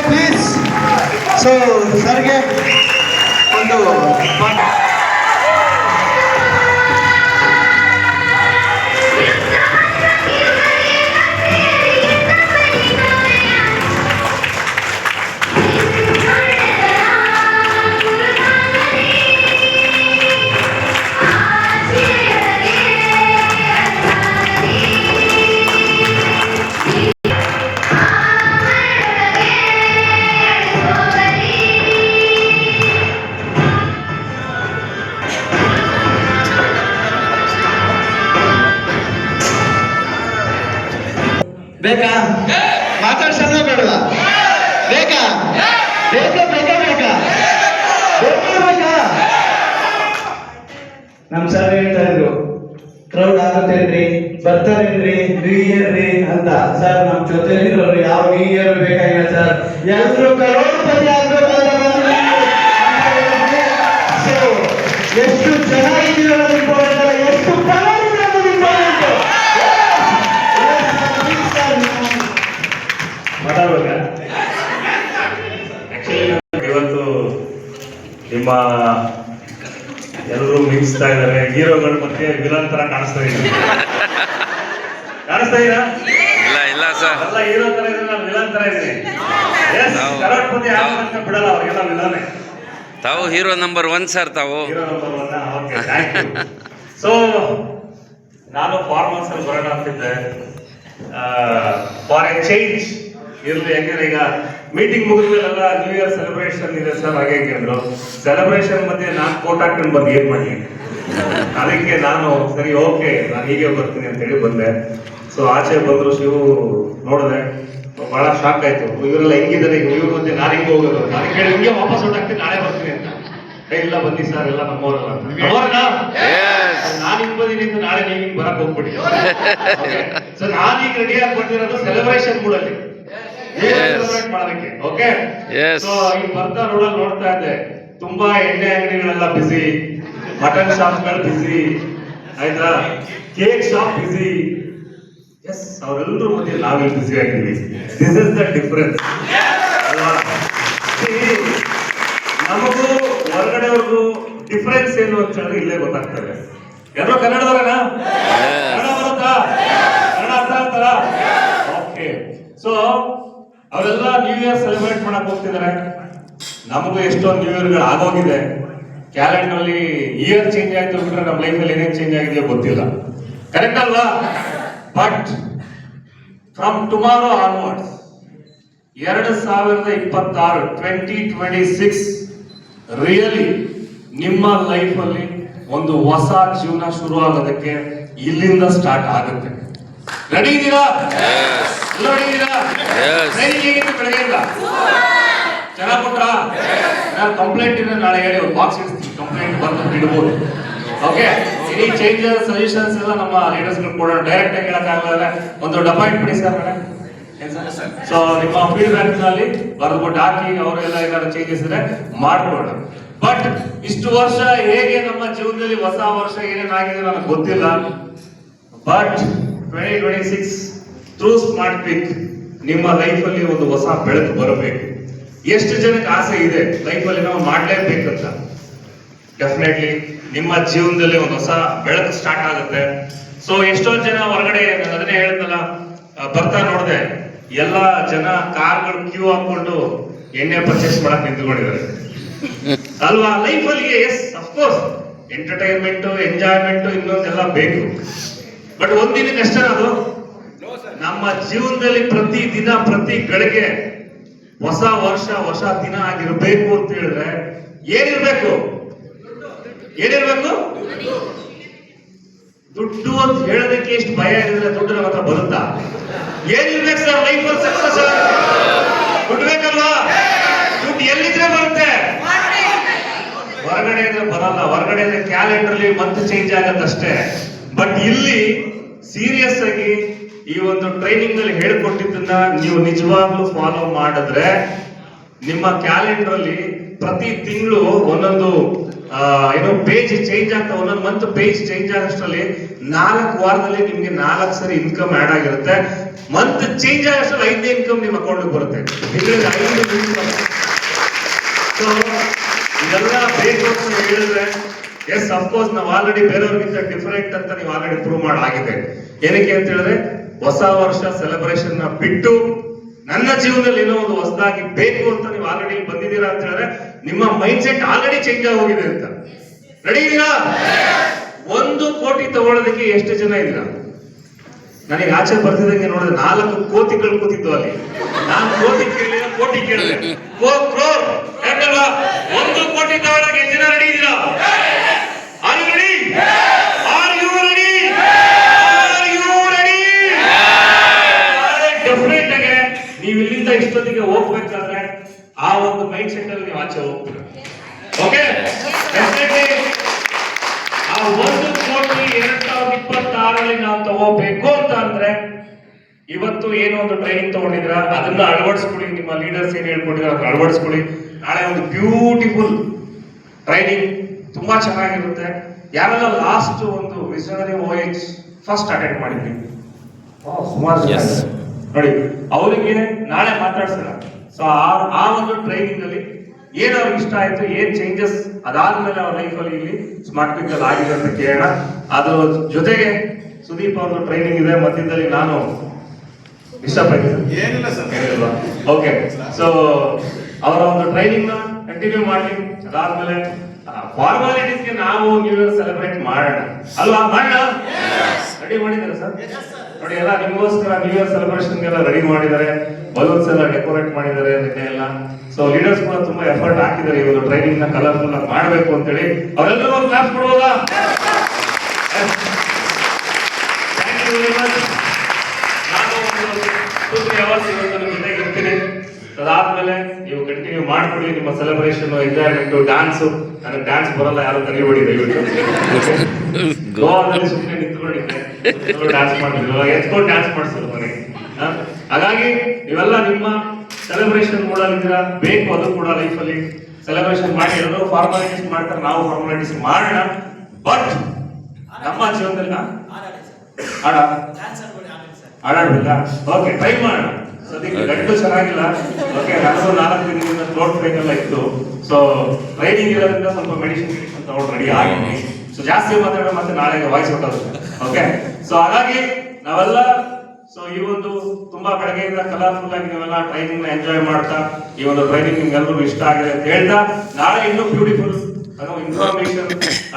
Please so ಸರ್ಗೆ ಒಂದು ಬೇಕಾ ಮಾತಾಡ್ಸೋಣ ಬೇಡವಾ ಬೇಕಾ ಬೇಕಾ ಬೇಕಾ ಬೇಕಾ ಬೇಕಾ ನಮ್ ಸರ್ ಹೇಳ್ತಾ ಇದ್ರು ಕ್ರೌಡ್ ಆಗುತ್ತೇನ್ರಿ ಬರ್ತಾರೇನ್ರಿ ನ್ಯೂ ಇಯರ್ ರೀ ಅಂತ. ಸರ್ ನಮ್ ಜೊತೆ ಯಾವ ನ್ಯೂ ಇಯರ್ ಬೇಕಾಗಿಲ್ಲ ಸರ್, ಎಲ್ರು ಕರೋಡ್ಪತಿ ಆಗ್ಬೇಕಾದ್ರೆ ಎಷ್ಟು ಚೆನ್ನಾಗಿದ್ದೀರ ಇಂಪಾರ್ಟೆಂಟ್ ಅಲ್ಲ, ಎಷ್ಟು ಕಲಾವಿದ ಇಂಪಾರ್ಟೆಂಟ್. ಇವತ್ತು ನಿಮ್ಮ ಎಲ್ಲರೂ ಮಿಂಚ್ತಾ ಇದ್ದಾರೆ, ಹೀರೋಗಳು ಮತ್ತೆ ವಿಲನ್ ತರ ಕಾಣಿಸ್ತಾ ಇದ್ದಾರೆ. ಕಾಣಿಸ್ತಾ ಇದ್ದೀರಾ? ಇಲ್ಲ ಸರ್, ಎಲ್ಲ ಹೀರೋ ತರ ಇದ್ರೆ ನಾನು ವಿಲನ್ ತರ ಇದ್ದೀನಿ. ಕರೋಡ್ಪತಿ ಆಗೋದನ್ನ ಬಿಡಲ್ಲ, ಅವ್ರಿಗೆಲ್ಲ ವಿಲನೇ. ತಾವು ಹೀರೋ ನಂಬರ್ 1 ಸರ್, ತಾವು hero number 1. Okay, thank you. So ನಾನು ಫಾರ್ಮಲ್ಸ್ ಅಲ್ಲಿ ಬರೋಣ ಅಂತಿದ್ದೆ, ಫಾರ್ ಎ ಚೇಂಜ್ ಇರ್ಲಿ. ಯಾಕಂದ್ರೆ ಈಗ ಮೀಟಿಂಗ್ ಮುಗಿದ್ಮೇಲೆಲ್ಲ ನ್ಯೂ ಇಯರ್ ಸೆಲೆಬ್ರೇಷನ್ ಇದೆ ಸರ್, ಹಾಗೆ ಅಂದ್ರು. ಸೆಲೆಬ್ರೇಷನ್ ಮಧ್ಯೆ ನಾನು ಕೋಟ್ ಹಾಕೊಂಡು ಬಂದು ಏನ್ ಮಾಡಿ, ಅದಕ್ಕೆ ನಾನು ಸರಿ ಓಕೆ ನಾನು ಹೀಗೆ ಬರ್ತೀನಿ ಅಂತ ಹೇಳಿ ಬಂದೆ. ಸೊ ಆಚೆ ಬಂದ್ರು, ಶಿವು ನೋಡಿದೆ, ಬಹಳ ಶಾಕ್ ಆಯ್ತು. ಇವರೆಲ್ಲ ಹೆಂಗಿದ್ದಾರೆ, ಇವ್ರ ಮಧ್ಯೆ ನಾನು ಹಿಂಗೆ ಹೋಗೋದು, ನಾನು ಕೇಳಿ ಹಿಂಗೆ ವಾಪಸ್ ಹೊಟ್ಟಾಗ್ತೀನಿ, ನಾಳೆ ಬರ್ತೀನಿ ಅಂತ. ಇಲ್ಲ ಬನ್ನಿ ಸರ್, ಎಲ್ಲ ನಮ್ಮವರಲ್ಲ. ನಾನು ಹಿಂಗ್ ಬಂದಿನಿ ಅಂತ ನಾಳೆ ನೀವು ಹಿಂಗ್ ಬರಕ್ ಹೋಗ್ಬಿಡಿ. ಸೊ ನಾನೀಗ ರೆಡಿ ಆಗಿ ಬಂದಿರೋದು ಸೆಲೆಬ್ರೇಷನ್ ಮೂಡಲ್ಲಿ ಮಾಡೋದಕ್ಕೆ. ಓಕೆ, ಸೊ ಈಗ ಬರ್ತಾ ರೋಡಲ್ಲಿ ನೋಡ್ತಾ ಇದ್ದೆ, ತುಂಬಾ ಎಣ್ಣೆ ಅಂಗಡಿಗಳೆಲ್ಲ ಬಿಸಿ, ಮಟನ್ ಶಾಪ್ಗಳು ಬಿಸಿ, ಆಯ್ತಾ, ಕೇಕ್ ಶಾಪ್ ಬಿಸಿ. ಎಸ್, ಅವರೆಲ್ಲರೂ ಮಧ್ಯೆ ನಾವಿಲ್ಲಿ ಬಿಸಿ ಆಗಿದ್ದೀವಿ. ದಿಸ್ ಇಸ್ ದ ಡಿಫರೆನ್ಸ್ ಅಲ್ವಾ? ನಮಗೂ ಹೊರಗಡೆಯವ್ರಿಗೂ ಡಿಫರೆನ್ಸ್ ಏನು ಅಂತ ಹೇಳಿದ್ರೆ ಇಲ್ಲೇ ಗೊತ್ತಾಗ್ತದೆ. ಎಲ್ಲರೂ ಕನ್ನಡದವರೇನಾ? ಕನ್ನಡ ಬರುತ್ತಾ? ಕನ್ನಡ ಅರ್ಥ ಆಗ್ತಾರ? ಓಕೆ. ಸೊ ಅವರೆಲ್ಲ ನ್ಯೂ ಇಯರ್ ಸೆಲೆಬ್ರೇಟ್ ಮಾಡಕ್ ಹೋಗ್ತಿದ್ದಾರೆ. ನಮಗೂ ಎಷ್ಟೊಂದು ನ್ಯೂ ಇಯರ್ಗಳು ಆಗೋಗಿದೆ. ಕ್ಯಾಲೆಂಡರ್ ಅಲ್ಲಿ ಇಯರ್ ಚೇಂಜ್ ಆಯ್ತು ಬಿಟ್ರೆ ನಮ್ಮ ಲೈಫಲ್ಲಿ ಏನೇನು ಚೇಂಜ್ ಆಗಿದೆಯೋ ಗೊತ್ತಿಲ್ಲ. ಕರೆಕ್ಟ್ ಅಲ್ವಾ? But from tomorrow onwards 2026 2026 really ನಿಮ್ಮ ಲೈಫ್ ಅಲ್ಲಿ ಒಂದು ಹೊಸ ಜೀವನ ಶುರು ಆಗೋದಕ್ಕೆ ಇಲ್ಲಿಂದ ಸ್ಟಾರ್ಟ್ ಆಗುತ್ತೆ. ರೆಡಿ ಇದ್ದೀರಾ? ರೆಡಿ ಇದ್ದೀರಾ? ಹೇಗಿತ್ತು ಬೆಳಗ್ಗೆಯಿಂದ? ಚೆನ್ನಾಗಿ ಕೊಟ್ರ? ನಾನು ಕಂಪ್ಲೇಂಟ್ ಇದ್ರೆ ನಾಳೆ ಹೇಳಿ ಒಂದು ಬಾಕ್ಸ್ ಇಡ್ತೀನಿ, ಕಂಪ್ಲೇಂಟ್ ಬಂದು ಇಡ್ಬೋದು. ಓಕೆ, ಎನಿ ಚೇಂಜಸ್ ಸಜೆಷನ್ಸ್ ಎಲ್ಲ ನಮ್ಮ ಲೀಡರ್ಸ್ಗಳು ಕೊಡೋಣ. ಡೈರೆಕ್ಟ್ ಆಗಿ ಹೇಳಕ್ಕಾಗಲ್ಲ, ಒಂದು ಡಬ್ಬ ಇಟ್ಬಿಡಿ ಸರ್. ಸೊ ನಿಮ್ಮ ಫೀಡ್ಬ್ಯಾಕ್ ನಲ್ಲಿ ಬರ್ದ್ಬಿಟ್ಟು ಹಾಕಿ, ಅವರೆಲ್ಲ ಏನಾದ್ರು ಚೇಂಜಸ್ ಇದ್ರೆ ಮಾಡ್ಕೊಡೋಣ. ಬಟ್ ಇಷ್ಟು ವರ್ಷ ಹೇಗೆ ನಮ್ಮ ಜೀವನದಲ್ಲಿ ಹೊಸ ವರ್ಷ ಏನೇನಾಗಿದೆ ನನಗೆ ಗೊತ್ತಿಲ್ಲ. ಬಟ್ 2026 ಥ್ರೂ ಸ್ಮಾರ್ಟ್ ಪಿಕ್ ನಿಮ್ಮ ಲೈಫ್ ಅಲ್ಲಿ ಒಂದು ಹೊಸ ಬೆಳಕು ಬರಬೇಕು. ಎಷ್ಟು ಜನಕ್ಕೆ ಆಸೆ ಇದೆ ಲೈಫ್ ಅಲ್ಲಿ ನಾವು ಮಾಡ್ಲೇಬೇಕಂತ? ಡೆಫಿನೆಟ್ಲಿ ನಿಮ್ಮ ಜೀವನದಲ್ಲಿ ಒಂದು ಹೊಸ ಬೆಳಕು ಸ್ಟಾರ್ಟ್ ಆಗುತ್ತೆ. ಸೊ ಎಷ್ಟೊಂದು ಜನ ಹೊರಗಡೆ, ನಾನು ಅದನ್ನೇ ಹೇಳಿದ್ನಲ್ಲ, ಬರ್ತಾ ನೋಡಿದೆ, ಎಲ್ಲ ಜನ ಕಾರ್ಗಳು ಕ್ಯೂ ಹಾಕೊಂಡು ಎಣ್ಣೆ ಪರ್ಚೇಸ್ ಮಾಡಕ್ ನಿಂತ್ಕೊಂಡಿದ್ದಾರೆ ಅಲ್ವಾ? ಲೈಫ್ ಅಲ್ಲಿ ಎಸ್ ಅಫ್ಕೋರ್ಸ್ ಎಂಟರ್ಟೈನ್ಮೆಂಟ್, ಎಂಜಾಯ್ಮೆಂಟ್, ಇನ್ನೊಂದೆಲ್ಲ ಬೇಕು. ಬಟ್ ಒಂದಿನಕ್ಕೆ ಅಷ್ಟೇ ಅದು. ನಮ್ಮ ಜೀವನದಲ್ಲಿ ಪ್ರತಿ ದಿನ, ಪ್ರತಿ ಗಳಿಗೆ ಹೊಸ ವರ್ಷ, ಹೊಸ ದಿನ ಆಗಿರ್ಬೇಕು ಅಂತ ಹೇಳಿದ್ರೆ ಏನಿರ್ಬೇಕು? ಏನಿರ್ಬೇಕು? ದುಡ್ಡು ಅಂತ ಹೇಳೋದಕ್ಕೆ ಎಷ್ಟು ಭಯ ಇದ್ರೆ ದುಡ್ಡು ನಮ್ಮ ಹತ್ರ ಬರುತ್ತಾ? ಏನಿರ್ಬೇಕು ಸರ್ ಲೈಫ್ ಅಲ್ಲಿ ಸಕ್ಸಸ್? ದುಡ್ಡು ಬೇಕಲ್ವಾ? ದುಡ್ಡು ಎಲ್ಲಿದ್ರೆ ಬರುತ್ತೆ? ಹೊರಗಡೆ ಇದ್ರೆ ಬರಲ್ಲ. ಹೊರಗಡೆ ಇದ್ರೆ ಕ್ಯಾಲೆಂಡರ್ ಅಲ್ಲಿ ಮಂತ್ ಚೇಂಜ್ ಆಗತ್ತಷ್ಟೇ. ಬಟ್ ಇಲ್ಲಿ ಸೀರಿಯಸ್ ಆಗಿ ಈ ಒಂದು ಟ್ರೈನಿಂಗ್ ಅಲ್ಲಿ ಹೇಳ್ಕೊಟ್ಟಿದ್ದನ್ನ ನೀವು ನಿಜವಾಗ್ಲೂ ಫಾಲೋ ಮಾಡಿದ್ರೆ ನಿಮ್ಮ ಕ್ಯಾಲೆಂಡರ್ ಅಲ್ಲಿ ಪ್ರತಿ ತಿಂಗಳು ಒಂದೊಂದು ಏನು ಪೇಜ್ ಚೇಂಜ್ ಆಗ್ತಾ ಒಂದೊಂದು ಮಂತ್ ಪೇಜ್ ಚೇಂಜ್ ಆಗೋಷ್ಟರಲ್ಲಿ 4 ವಾರದಲ್ಲಿ ನಿಮ್ಗೆ 4 ಸರಿ ಇನ್ಕಮ್ ಆಡ್ ಆಗಿರುತ್ತೆ. ಮಂತ್ ಚೇಂಜ್ ಆಗೋಷ್ಟರಲ್ಲಿ 5ನೇ ಇನ್ಕಮ್ ನಿಮ್ಮ ಅಕೌಂಟ್ ಬರುತ್ತೆ. ತಿಂಗಳಿಗೆ 5 ಇನ್ಕಮ್. ಸೊ ಇದೆಲ್ಲ ಬೇಕು ಅಂತ ಹೇಳಿದ್ರೆ ಎಸ್ ಅಫ್ಕೋರ್ಸ್ ನಾವು ಆಲ್ರೆಡಿ ಬೇರೆಯವ್ರಿಗಿಂತ ಡಿಫರೆಂಟ್ ಅಂತ ನೀವು ಆಲ್ರೆಡಿ ಪ್ರೂವ್ ಮಾಡಾಗಿದೆ. ಏನಕ್ಕೆ ಅಂತ ಹೇಳಿದ್ರೆ ಹೊಸ ವರ್ಷ ಸೆಲೆಬ್ರೇಷನ್ ನ ಬಿಟ್ಟು ನನ್ನ ಜೀವನದಲ್ಲಿ ಏನೋ ಒಂದು ಹೊಸದಾಗಿ ಬೇಕು ಅಂತ ನೀವು ಆಲ್ರೆಡಿ ಬಂದಿದ್ದೀರಾ ಅಂತ ಹೇಳಿದ್ರೆ ನಿಮ್ಮ ಮೈಂಡ್ ಸೆಟ್ ಆಲ್ರೆಡಿ ಚೇಂಜ್ ಆಗೋಗಿದೆ ಅಂತ. ರೆಡಿ ಇದೀರಾ? 1 ಕೋಟಿ ತಗೊಳ್ಳೋದಕ್ಕೆ ಎಷ್ಟು ಜನ ಇದ್ದೀರಾ? ನನಗೆ ಆಚೆ ಬರ್ತಿದಂಗೆ ನೋಡಿದ್ರೆ 4 ಕೋತಿಗಳು ಕೂತಿದ್ವು ಅಲ್ಲಿ. ನಾನು ಕೋಟಿ ಕೇಳಿದ್ರೆ ಕೋಟಿ ಕೇಳಿದೆ. ಯಾಕಲ್ವಾ 1 ಕೋಟಿ ತಗೊಳ್ಳೋಕೆ ಎಷ್ಟು ಜನ ರೆಡಿ ಇದ್ದೀರಾ? Are you ready? Are you ready? Are you ready? Definite ಆಗಿ ನೀವು ಇಲ್ಲಿಂದ ಇಷ್ಟೊತ್ತಿಗೆ ಹೋಗ್ಬೇಕಾದ್ರೆ ಆ ಒಂದು ಮೈಂಡ್ ಸೆಟ್ ಅಲ್ಲಿ ನೀವು ಆಚೆ ಹೋಗ್ತೀರ. ಓಕೆ, ಆ 1 ಕೋಟಿ 2026 ನಾವು ತಗೋಬೇಕು ಅಂತ ಅಂದ್ರೆ ಇವತ್ತು ಏನೋ ಒಂದು ಟ್ರೈನಿಂಗ್ ತಗೊಂಡಿದ್ರ ಅದನ್ನ ಅಳವಡಿಸ್ಕೊಳ್ಳಿ. ನಿಮ್ಮ ಲೀಡರ್ಸ್ ಏನ್ ಹೇಳ್ಕೊಂಡಿದ್ರ ಅದನ್ನ ಅಳವಡಿಸ್ಕೊಳ್ಳಿ. ನಾಳೆ ಒಂದು ಬ್ಯೂಟಿಫುಲ್ ಟ್ರೈನಿಂಗ್ ತುಂಬಾ ಚೆನ್ನಾಗಿರುತ್ತೆ. ಯಾರೆಲ್ಲ ಲಾಸ್ಟ್ ಒಂದು ವಿಷನರಿ OH ಫಸ್ಟ್ ಅಟೆಂಡ್ ಮಾಡಿದ್ವಿ ಸುಮಾರು ಜನ ಇದ್ದಾರೆ. ನೋಡಿ ಅವರಿಗೆ ನಾಳೆ ಮಾತಾಡ್ಸೋಣ. ಸೊ ಆ ಒಂದು ಟ್ರೈನಿಂಗ್ ಅಲ್ಲಿ ಏನ್ ಅವ್ರಿಗೆ ಇಷ್ಟ ಆಯ್ತು, ಏನ್ ಚೇಂಜಸ್ ಅದಾದ್ಮೇಲೆ ಅವ್ರ ಲೈಫ್ ಅಲ್ಲಿ ಇಲ್ಲಿ ಸ್ಮಾರ್ಟ್ ಕ್ವಿಕ್ ಅಲ್ಲಿ ಆಗಿದೆ ಅಂತ ಕೇಳೋಣ. ಅದ್ರ ಜೊತೆಗೆ ಸುದೀಪ್ ಅವ್ರದ್ದು ಟ್ರೈನಿಂಗ್ ಇದೆ ಮಧ್ಯದಲ್ಲಿ. ನಾನು ಡಿಸ್ಟರ್ಬ್ ಆಗಿದೆ ಏನಿಲ್ಲ ಸರ್. ಓಕೆ, ಸೊ ಅವರ ಒಂದು ಟ್ರೈನಿಂಗ್ ನ ಕಂಟಿನ್ಯೂ ಮಾಡಿ ಅದಾದ್ಮೇಲೆ ಫಾರ್ಮಾಲಿಟೀಸ್ ಗೆ ನಾವು ನ್ಯೂ ಇಯರ್ ಸೆಲೆಬ್ರೇಟ್ ಮಾಡೋಣ ಅಲ್ವಾ? ಮಾಡೋಣ. ರೆಡಿ ಮಾಡಿದ್ದಾರೆ ಸರ್? ನೋಡಿ ಎಲ್ಲ ನಿಮಗೋಸ್ಕರ ನ್ಯೂ ಇಯರ್ ಸೆಲೆಬ್ರೇಷನ್ ಎಲ್ಲ ರೆಡಿ ಮಾಡಿದ್ದಾರೆ. ಬಲೂನ್ಸ್ ಎಲ್ಲ ಡೆಕೋರೇಟ್ ಮಾಡಿದ್ದಾರೆ ನಿನ್ನೆ ಎಲ್ಲ. ಸೊ ಲೀಡರ್ಸ್ ಕೂಡ ತುಂಬಾ ಎಫರ್ಟ್ ಹಾಕಿದ್ದಾರೆ ಈ ಒಂದು ಟ್ರೈನಿಂಗ್ ನ ಕಲರ್ಫುಲ್ ಆಗಿ ಮಾಡಬೇಕು ಅಂತ ಹೇಳಿ. ಅವರೆಲ್ಲರೂ ಒಂದು ಕ್ಲಾಸ್ ಕೊಡ್ಬೋದಾ? Thank you very much. ನಾನು ಒಂದು 2-3 ಅವರ್ಸ್ ಇವತ್ತು ನಿಮ್ಮ ಜೊತೆಗೆ ಇರ್ತೀನಿ. ಅದಾದ್ಮೇಲೆ ನೀವು ಕಂಟಿನ್ಯೂ ಮಾಡ್ಕೊಳ್ಳಿ ನಿಮ್ಮ ಸೆಲೆಬ್ರೇಷನ್, ಎಂಜಾಯ್ಮೆಂಟ್, ಡ್ಯಾನ್ಸ್. ನನಗೆ ಡ್ಯಾನ್ಸ್ ಬರಲ್ಲ, ಯಾರು ಕಲಿಬೇಡಿ ದಯವಿಟ್ಟು. ಗೋವಾದಲ್ಲಿ ಸುಮ್ಮನೆ ನಿಂತ್ಕೊಂಡಿದ್ದೆ, ಡ್ಯಾನ್ಸ್ ಮಾಡಿದ್ರು, ಎತ್ಕೊಂಡು ಡ್ಯಾನ್ಸ್ ಮಾಡಿಸೋದು ಮನೆಗೆ. ಹಾಗಾಗಿ ನೀವೆಲ್ಲ ನಿಮ್ಮ ಸೆಲೆಬ್ರೇಷನ್ ಮೂಡಲ್ಲಿದ್ದೀರಾ, ಬೇಕು ಅದು ಕೂಡ ಲೈಫಲ್ಲಿ ಸೆಲೆಬ್ರೇಷನ್ ಮಾಡಿ. ಎಲ್ಲರೂ ಫಾರ್ಮಾಲಿಟೀಸ್ ಮಾಡ್ತಾರೆ, ನಾವು ಫಾರ್ಮಾಲಿಟೀಸ್ ಮಾಡೋಣ. ಬಟ್ ನಮ್ಮ ಜೀವನದಲ್ಲಿ ಆಡಾಡ್ಬೇಕಾ? ಓಕೆ, ಟ್ರೈ ಮಾಡೋಣ. ಸದ್ಯಕ್ಕೆ ಗಂಟು ಚೆನ್ನಾಗಿಲ್ಲ. ಓಕೆ, ನನಗೂ 4 ದಿನದಿಂದ ಥ್ರೋಟ್ ಪೇನ್ ಎಲ್ಲ ಇತ್ತು. ಸೊ ಟ್ರೈನಿಂಗ್ ಇರೋದ್ರಿಂದ ಸ್ವಲ್ಪ ಮೆಡಿಸಿನ್ ತಗೊಂಡು ರೆಡಿ ಆಗಿದ್ದೀನಿ. ಸೊ ಜಾಸ್ತಿ ಮಾತಾಡೋ ಮತ್ತೆ ನಾಳೆ ವಾಯ್ಸ್ ಹೊಟ್ಟೋಗುತ್ತೆ. ಓಕೆ, ಸೊ ಹಾಗಾಗಿ ನಾವೆಲ್ಲ ಸೊ ಈ ಒಂದು ತುಂಬಾ ಬೆಳಗ್ಗೆಯಿಂದ ಕಲರ್ಫುಲ್ ಆಗಿ ನೀವೆಲ್ಲ ಟ್ರೈನಿಂಗ್ ನ ಎಂಜಾಯ್ ಮಾಡ್ತಾ ಈ ಒಂದು ಟ್ರೈನಿಂಗ್ ನಿಮ್ಗೆಲ್ಲರಿಗೂ ಇಷ್ಟ ಆಗಿದೆ ಅಂತ ಹೇಳ್ತಾ, ನಾಳೆ ಇನ್ನೂ ಬ್ಯೂಟಿಫುಲ್ ಇನ್ಫಾರ್ಮೇಶನ್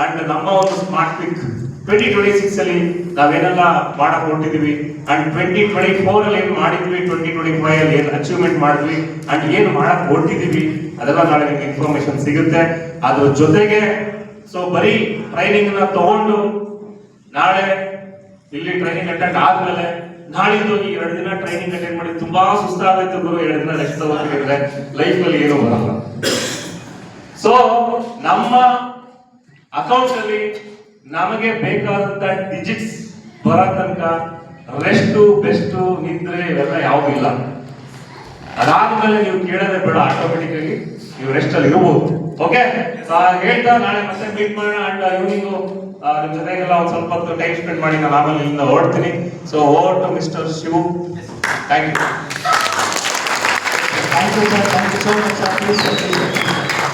ಅಂಡ್ ನಮ್ಮ ಒಂದು ಸ್ಮಾರ್ಟ್ ಕ್ವಿಕ್ 2026 ಅಲ್ಲಿ ನಾವೇನೆಲ್ಲ ಮಾಡಕ್ ಹೊರಟಿದೀವಿ ಅಂಡ್ 2024 ಅಲ್ಲಿ ಏನ್ ಮಾಡಿದ್ವಿ, 2025 ಅಲ್ಲಿ ಏನ್ ಅಚೀವ್ಮೆಂಟ್ ಮಾಡಿದ್ವಿ ಅಂಡ್ ಏನ್ ಮಾಡಕ್ ಹೊರಟಿದೀವಿ ಅದೆಲ್ಲ ನಾಳೆ ನಿಮ್ಗೆ ಇನ್ಫಾರ್ಮೇಶನ್ ಸಿಗುತ್ತೆ. ಅದ್ರ ಜೊತೆಗೆ ಸೊ ಬರೀ ಟ್ರೈನಿಂಗ್ ನ ತಗೊಂಡು ನಾಳೆ ಇಲ್ಲಿ ಟ್ರೈನಿಂಗ್ ಅಟೆಂಡ್ ಆದ್ಮೇಲೆ ನಾಳಿದ್ದು ಈ 2 ದಿನ ಟ್ರೈನಿಂಗ್ ಅಟೆಂಡ್ ಮಾಡಿ ತುಂಬಾ ಸುಸ್ತಾಗೈತೆ ಗುರು, 2 ದಿನ ರೆಸ್ಟ್ ತಗೋತಿದ್ರೆ ಲೈಫ್ ಅಲ್ಲಿ ಏನು ಬರಲ್ಲ. ಸೊ ನಮ್ಮ ಅಕೌಂಟ್ ಅಲ್ಲಿ ನಮಗೆ ಬೇಕಾದಂತ ಡಿಜಿಟ್ಸ್ ಬರೋ ತನಕ ರೆಸ್ಟ್, ಬೆಸ್ಟ್, ನಿದ್ರೆ ಇವೆಲ್ಲ ಯಾವ್ದು ಇಲ್ಲ. ಅದಾದ್ಮೇಲೆ ನೀವು ಕೇಳೋದೇ ಬೇಡ, ಆಟೋಮೆಟಿಕಲಿ ನೀವು ರೆಸ್ಟ್ ಅಲ್ಲಿ ಇರಬಹುದು. ಓಕೆ, ಹೇಳ್ತಾ ನಾಳೆ ಮತ್ತೆ ಮೀಟ್ ಮಾಡೋಣ. ಅಂಡ್ ಈವ್ನಿಂಗು ನಿಮ್ ಜೊತೆಗೆಲ್ಲ ಒಂದ್ ಸ್ವಲ್ಪ ಹೊತ್ತು ಟೈಮ್ ಸ್ಪೆಂಡ್ ಮಾಡಿ ನಾನು ಆಮೇಲೆ ಇಲ್ಲಿಂದ ಹೊರಡ್ತೀನಿ. So over to mister Shivu. Thank you. Thank you, sir. Thank you so much, sir. Please continue.